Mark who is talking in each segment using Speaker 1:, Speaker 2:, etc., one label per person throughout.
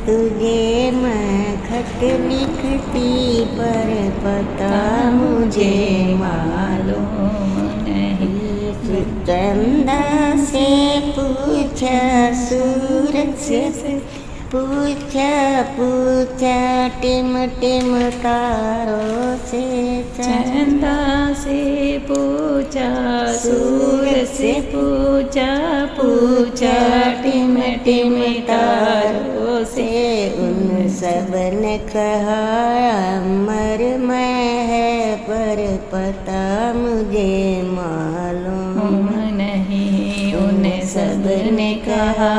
Speaker 1: तुझे मैं खत लिखती पर पता मुझे मालूम नहीं। चंदा से पूछा, सूरज से पूछा, टिम टिम तारों से।
Speaker 2: चंदा से पूछा, सूरज से पूछा, टिम टिम तारों से।
Speaker 1: उन सब ने कहा अमर मैं है पर पता मुझे मालूम
Speaker 2: नहीं। उन सब ने कहा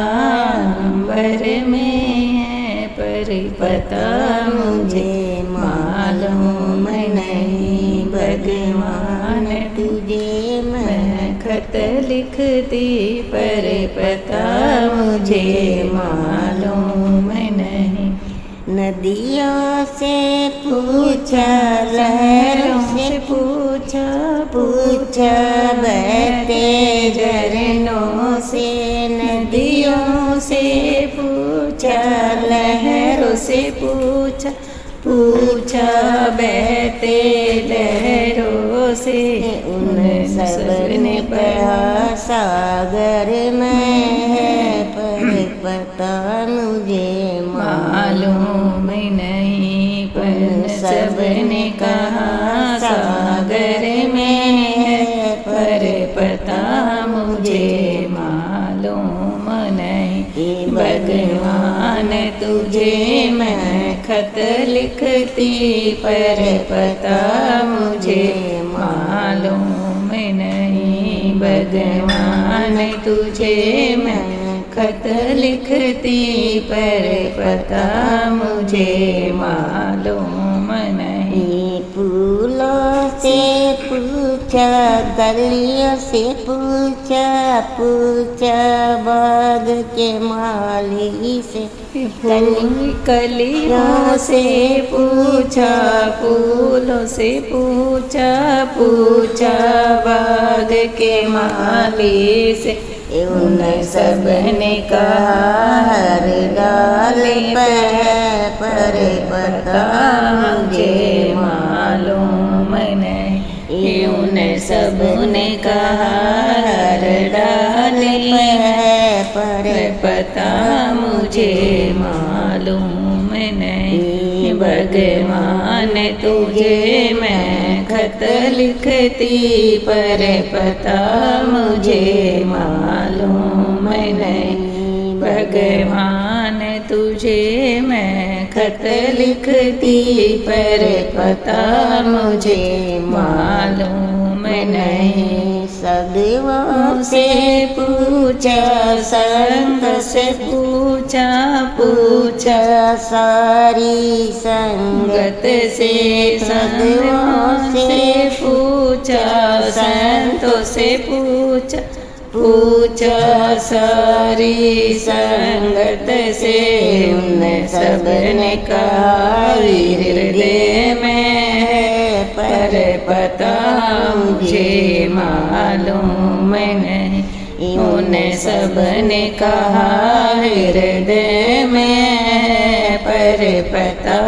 Speaker 2: अम्बर में है पर पता मुझे मालूम नहीं। भगवान
Speaker 1: तुझे
Speaker 2: मैं खत लिखती पर पता मुझे मालूम नहीं।
Speaker 1: नदियों से पूछा, लहरों से पूछा, बहते झरनों से। नदियों से पूछा, लहरों से पूछा, बहते लहरों से। उन सब ने कहा सागर में है पर पता मुझे
Speaker 2: मालूम नहीं। पर सब ने कहा सागर में है पर पता मुझे मालूम नहीं। भगवान तुझे मैं खत लिखती पर पता मुझे मालूम नहीं। भगवान तुझे मैं खत लिखती पर पता मुझे मालूम नहीं।
Speaker 1: फूलों से पूछा, गलियों से पूछा, बाग के माली से।
Speaker 2: कलियों से पूछा, फूलों से पूछा, बाग के माली से।
Speaker 1: उन सब ने कहा हर डाल पर पता मुझे
Speaker 2: मालूम नहीं। उन सब ने कहा हर डाल
Speaker 1: पर
Speaker 2: पता मुझे मालूम नहीं। भगवान तुझे मैं खत लिखती पर पता मुझे मालूम नहीं। भगवान तुझे मैं खत लिखती पर पता मुझे मालूम नहीं।
Speaker 1: साधुओं से पूछा, संत से पूछा, सारी संगत से। साधुओं से पूछा, संतों से पूछा, सारी संगत से। उन सब ने कहा हृदय में है पर पता मुझे मालूम नहीं। उन सब ने कहा हृदय में है पर पता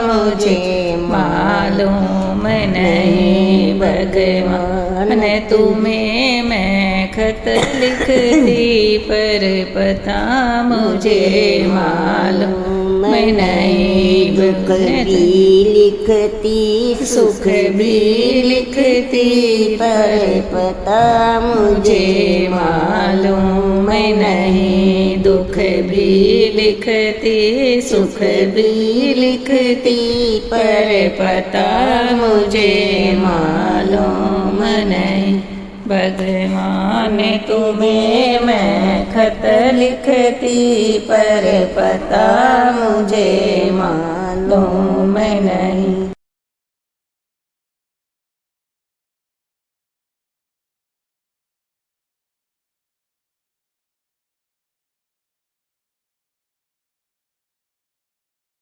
Speaker 1: मुझे मालूम नहीं। भगवान तुम्हें मैं खत लिखती पर पता मुझे मालूम नहीं। दुख भी लिखती, सुख भी लिखती पर पता मुझे मालूम नहीं। दुख भी लिखती, सुख भी लिखती पर पता मुझे मालूम नहीं।
Speaker 2: भगवान तुम्हें मैं खत लिखती पर पता मुझे मालूम नहीं।